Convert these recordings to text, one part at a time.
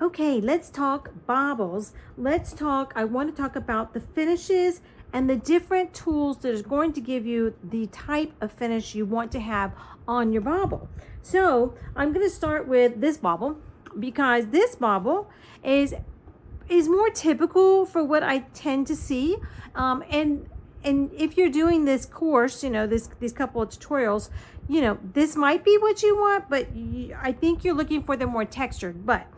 Okay, let's talk baubles. I want to talk about the finishes and the different tools that is going to give you the type of finish you want to have on your bauble. So I'm going to start with this bauble because this bauble is more typical for what I tend to see. And if you're doing this course, these couple of tutorials, this might be what you want, but I think you're looking for the more textured. But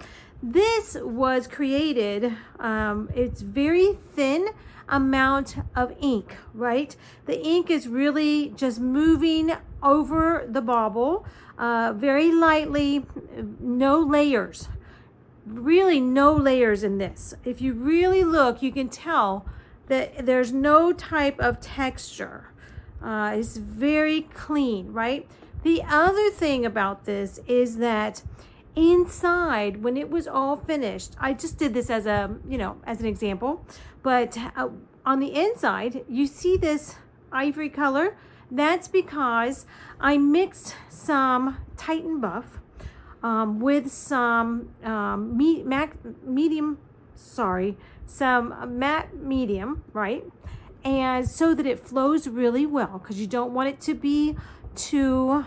this was created, it's very thin amount of ink, right? The ink is really just moving over the bauble very lightly, no layers, really no layers in this. If you really look, you can tell that there's no type of texture. It's very clean, right? The other thing about this is that inside, when it was all finished, I just did this as as an example, but on the inside, you see this ivory color. That's because I mixed some Titan Buff with some matte medium, right? And so that it flows really well, because you don't want it to be too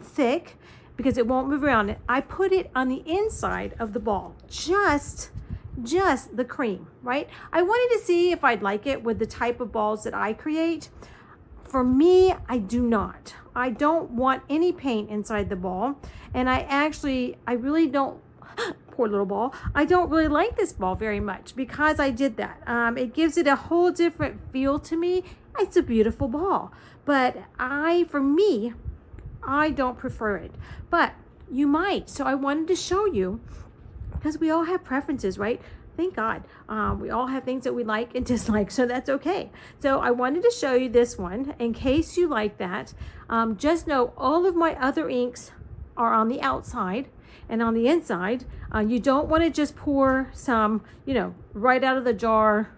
thick, because it won't move around. I put it on the inside of the ball, just the cream, right? I wanted to see if I'd like it with the type of balls that I create. For me, I do not. I don't want any paint inside the ball. And I really don't, poor little ball, I don't really like this ball very much because I did that. It gives it a whole different feel to me. It's a beautiful ball, but for me, I don't prefer it, but you might. So I wanted to show you, because we all have preferences, right? Thank God. We all have things that we like and dislike, so that's okay. So I wanted to show you this one in case you like that. Just know all of my other inks are on the outside and on the inside. You don't want to just pour some, right out of the jar,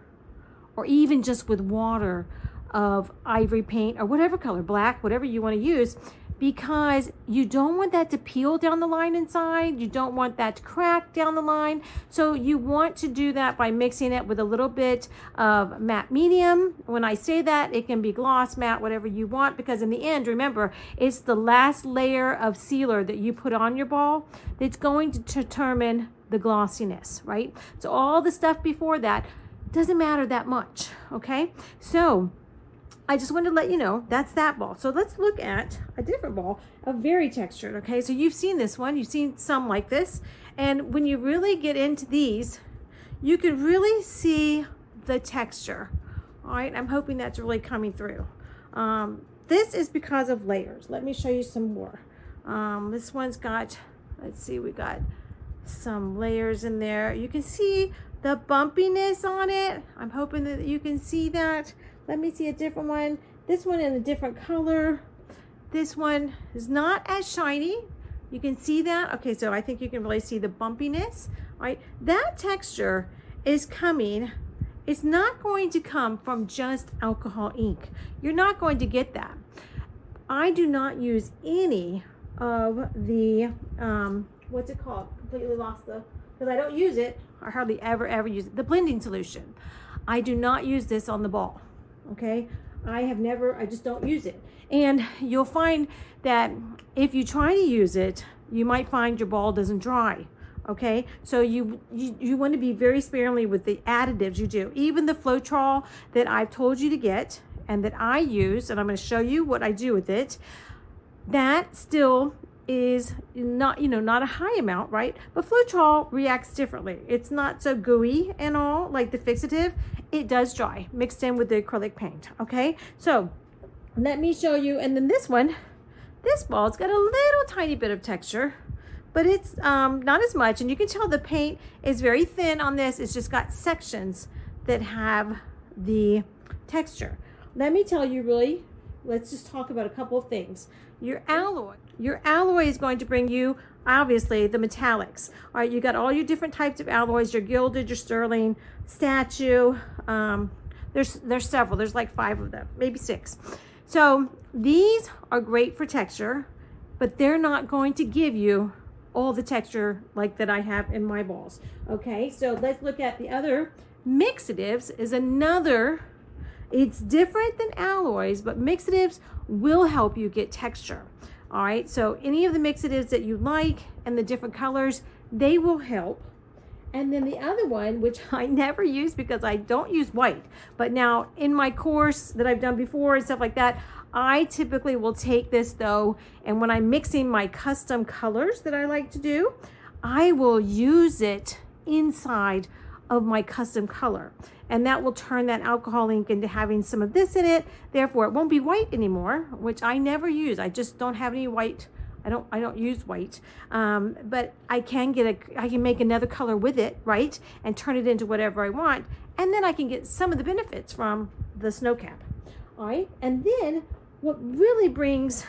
or even just with water of ivory paint or whatever color, black, whatever you want to use, because you don't want that to peel down the line inside. You don't want that to crack down the line. So you want to do that by mixing it with a little bit of matte medium. When I say that, it can be gloss, matte, whatever you want, because in the end, remember, it's the last layer of sealer that you put on your ball that's going to determine the glossiness, right? So all the stuff before that doesn't matter that much, okay? So I just wanted to let you know that's that ball. So let's look at a different ball, a very textured, okay? So you've seen this one, you've seen some like this, and when you really get into these, you can really see the texture, all right? I'm hoping that's really coming through. This is because of layers. Let me show you some more. This one's got, let's see, we got some layers in there. You can see the bumpiness on it. I'm hoping that you can see that. Let me see a different one. This one in a different color. This one is not as shiny. You can see that. Okay, so I think you can really see the bumpiness, right? That texture is coming. It's not going to come from just alcohol ink. You're not going to get that. I do not use any of the, what's it called? Completely lost because I don't use it. I hardly ever use it. The blending solution. I do not use this on the ball. Okay, I just don't use it. And you'll find that if you try to use it, you might find your ball doesn't dry. Okay, so you want to be very sparingly with the additives you do. Even the Floetrol that I've told you to get and that I use, and I'm going to show you what I do with it, that still is not, not a high amount, right? But Floetrol reacts differently. It's not so gooey and all like the fixative. It does dry mixed in with the acrylic paint, okay? So let me show you. And then this one, this ball's got a little tiny bit of texture, but it's not as much. And you can tell the paint is very thin on this. It's just got sections that have the texture. Let me tell you really, let's just talk about a couple of things. Your alloy is going to bring you, obviously, the metallics. All right, you got all your different types of alloys, your gilded, your sterling, statue. There's several. There's like 5 of them, maybe 6. So these are great for texture, but they're not going to give you all the texture like that I have in my balls. Okay, so let's look at the other mixatives. Is another, it's different than alloys, but mixatives will help you get texture. All right, so any of the mixatives that you like and the different colors, they will help. And then the other one, which I never use because I don't use white, but now in my course that I've done before and stuff like that, I typically will take this though, and when I'm mixing my custom colors that I like to do, I will use it inside of my custom color. And that will turn that alcohol ink into having some of this in it. Therefore, it won't be white anymore, which I never use. I just don't have any white. I don't use white, but I can make another color with it, right? And turn it into whatever I want. And then I can get some of the benefits from the snow cap. All right. And then what really brings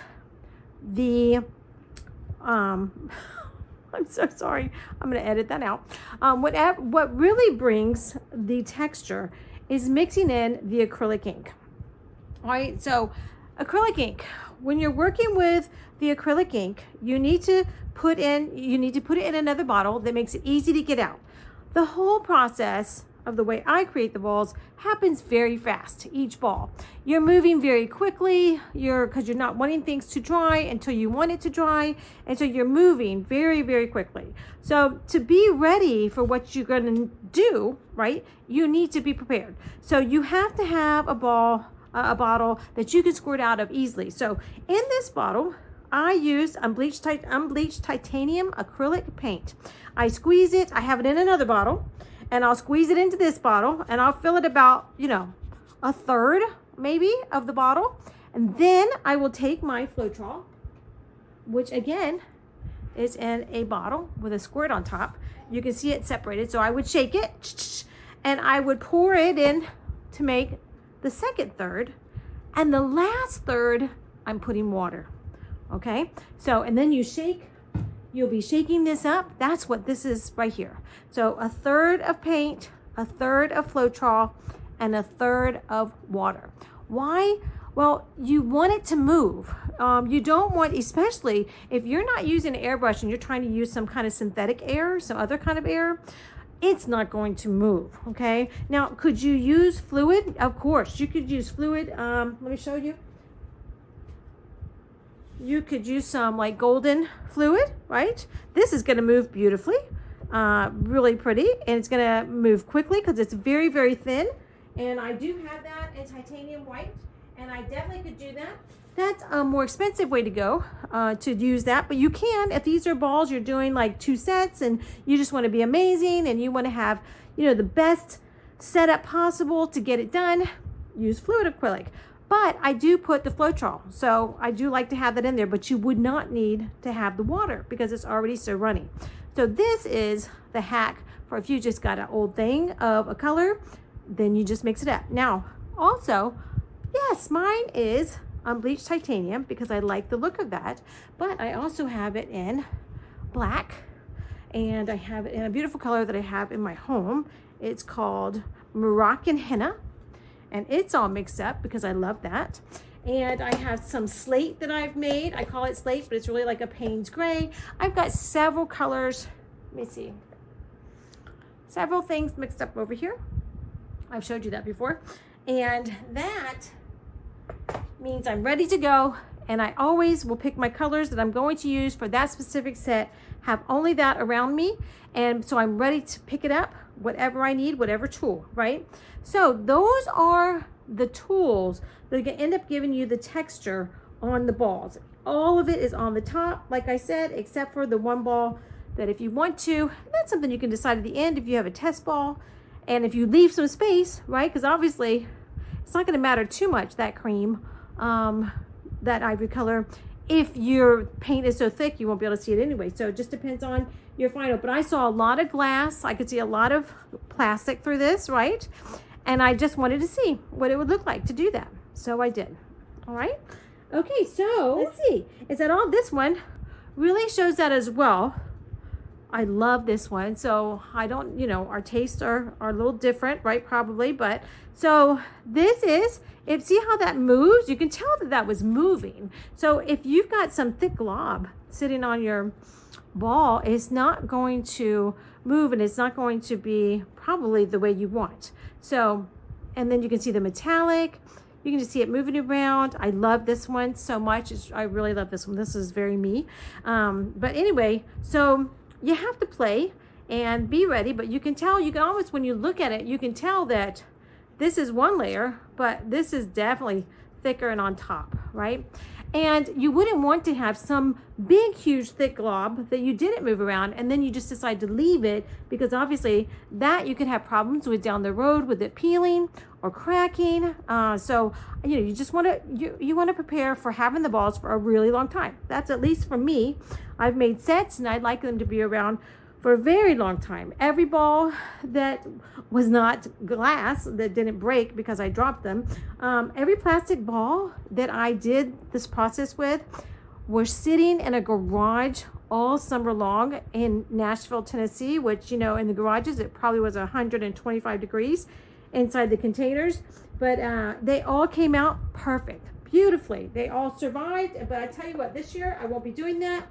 the, I'm so sorry, I'm going to edit that out. What really brings the texture is mixing in the acrylic ink. All right. So acrylic ink, when you're working with the acrylic ink, you need to put it in another bottle that makes it easy to get out. The whole process of the way I create the balls happens very fast, each ball. You're moving very quickly, because you're not wanting things to dry until you want it to dry, and so you're moving very, very quickly. So to be ready for what you're going to do, right, you need to be prepared. So you have to have a bottle that you can squirt out of easily. So in this bottle, I use unbleached titanium acrylic paint. I squeeze it. I have it in another bottle, and I'll squeeze it into this bottle, and I'll fill it about, a third maybe of the bottle. And then I will take my Floetrol, which again is in a bottle with a squirt on top. You can see it separated. So I would shake it, and I would pour it in to make the second third, and the last third, I'm putting water. Okay, so, and then you shake, you'll be shaking this up. That's what this is right here. So a third of paint, a third of Floetrol, and a third of water. Why? Well, you want it to move. You don't want, especially if you're not using an airbrush and you're trying to use some kind of synthetic air, some other kind of air, it's not going to move, okay? Now, could you use fluid? Of course, you could use fluid. Let me show you. You could use some like golden fluid, right? This is gonna move beautifully, really pretty, and it's gonna move quickly because it's very, very thin. And I do have that in titanium white, and I definitely could do that. That's a more expensive way to go to use that, but you can, if these are balls you're doing like 2 sets and you just want to be amazing and you want to have, the best setup possible to get it done, use fluid acrylic. But I do put the Floetrol, so I do like to have that in there, but you would not need to have the water because it's already so runny. So this is the hack for if you just got an old thing of a color, then you just mix it up. Now, also, yes, mine is unbleached titanium because I like the look of that, but I also have it in black, and I have it in a beautiful color that I have in my home. It's called Moroccan henna, and it's all mixed up because I love that. And I have some slate that I've made. I call it slate, but it's really like a Payne's gray. I've got several colors. Let me see. Several things mixed up over here. I've showed you that before. And that means I'm ready to go. And I always will pick my colors that I'm going to use for that specific set, have only that around me. And so I'm ready to pick it up, whatever I need, whatever tool, right? So those are the tools that are going to end up giving you the texture on the balls. All of it is on the top, like I said, except for the one ball that if you want to, that's something you can decide at the end if you have a test ball. And if you leave some space, right? Because obviously it's not going to matter too much, that cream, that ivory color. If your paint is so thick, you won't be able to see it anyway. So it just depends on your final. But I saw a lot of glass. I could see a lot of plastic through this, right? And I just wanted to see what it would look like to do that. So I did. All right. Okay, so let's see. Is that all? This one really shows that as well. I love this one. So I don't, our tastes are a little different, right? Probably. But so this is, see how that moves? You can tell that was moving. So if you've got some thick glob sitting on your ball is not going to move, and it's not going to be probably the way you want. So, and then you can see the metallic. You can just see it moving around. I love this one so much. I really love this one. This is very me. But anyway, so you have to play and be ready, but you can tell, you can almost, when you look at it, you can tell that this is one layer, but this is definitely thicker and on top, right? And you wouldn't want to have some big, huge, thick glob that you didn't move around, and then you just decide to leave it, because obviously that you could have problems with down the road with it peeling or cracking. So, you know, you just want to, you want to prepare for having the balls for a really long time. That's at least for me. I've made sets and I'd like them to be around for a very long time. Every ball that was not glass, that didn't break because I dropped them, every plastic ball that I did this process with were sitting in a garage all summer long in Nashville, Tennessee, which, you know, in the garages, it probably was 125 degrees inside the containers, but they all came out perfect, beautifully. They all survived, but I tell you what, this year I won't be doing that.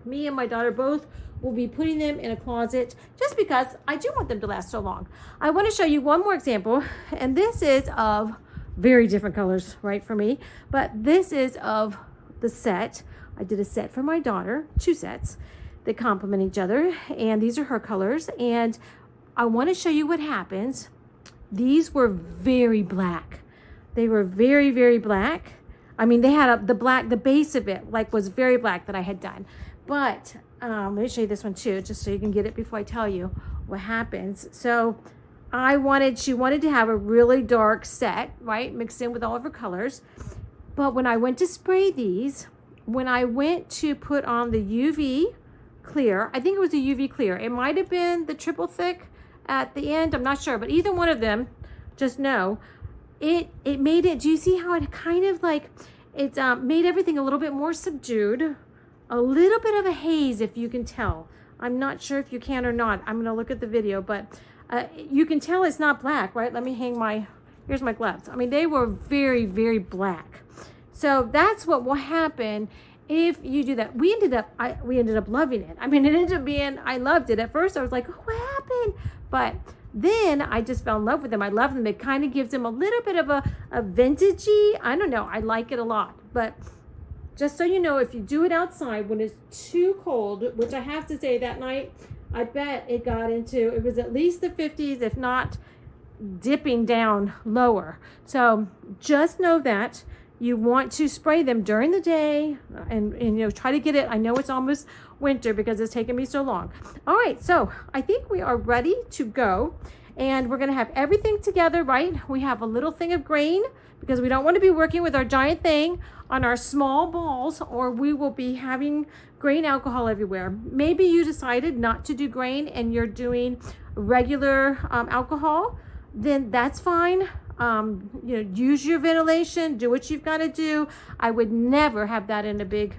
Me and my daughter both will be putting them in a closet just because I do want them to last so long. I want to show you one more example, and this is of very different colors, right, for me, but this is of the set. I did a set for my daughter, 2 sets that complement each other, and these are her colors, and I want to show you what happens. These were very black. They were very, very black. I mean, they had the black, the base of it like was very black that I had done. But let me show you this one too, just so you can get it before I tell you what happens. So she wanted to have a really dark set, right? Mixed in with all of her colors. But when I went to spray these, when I went to put on the UV clear, I think it was a UV clear. It might have been the triple thick at the end. I'm not sure, but either one of them, just know, it made it, do you see how it kind of like, it's made everything a little bit more subdued. A little bit of a haze, if you can tell. I'm not sure if you can or not. I'm going to look at the video, but you can tell it's not black, right? Let me hang here's my gloves. I mean, they were very, very black. So that's what will happen if you do that. We ended up loving it. I mean, it ended up being, I loved it. At first, I was like, oh, what happened? But then I just fell in love with them. I love them. It kind of gives them a little bit of a vintagey, I don't know. I like it a lot. But just so you know, if you do it outside when it's too cold, which I have to say that night, I bet it got into, it was at least the 50s, if not dipping down lower. So just know that you want to spray them during the day and you know, try to get it. I know it's almost winter because it's taken me so long. All right, so I think we are ready to go, and we're going to have everything together, right? We have a little thing of grain because we don't want to be working with our giant thing on our small balls, or we will be having grain alcohol everywhere. Maybe you decided not to do grain and you're doing regular alcohol, then that's fine. You know, use your ventilation, do what you've got to do. I would never have that in a big,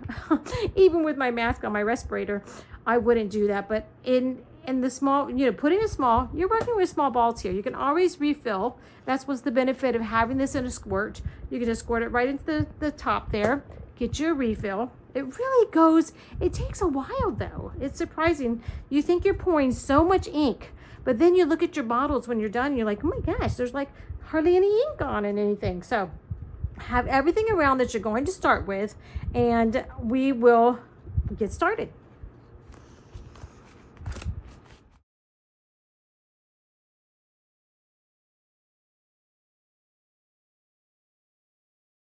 even with my mask on, my respirator, I wouldn't do that. But in the small, you know, putting a small, you're working with small balls here. You can always refill. That's what's the benefit of having this in a squirt. You can just squirt it right into the top there, get your refill. It really goes, it takes a while though. It's surprising. You think you're pouring so much ink, but then you look at your bottles when you're done, you're like, oh my gosh, there's like hardly any ink on it, anything. So have everything around that you're going to start with, and we will get started.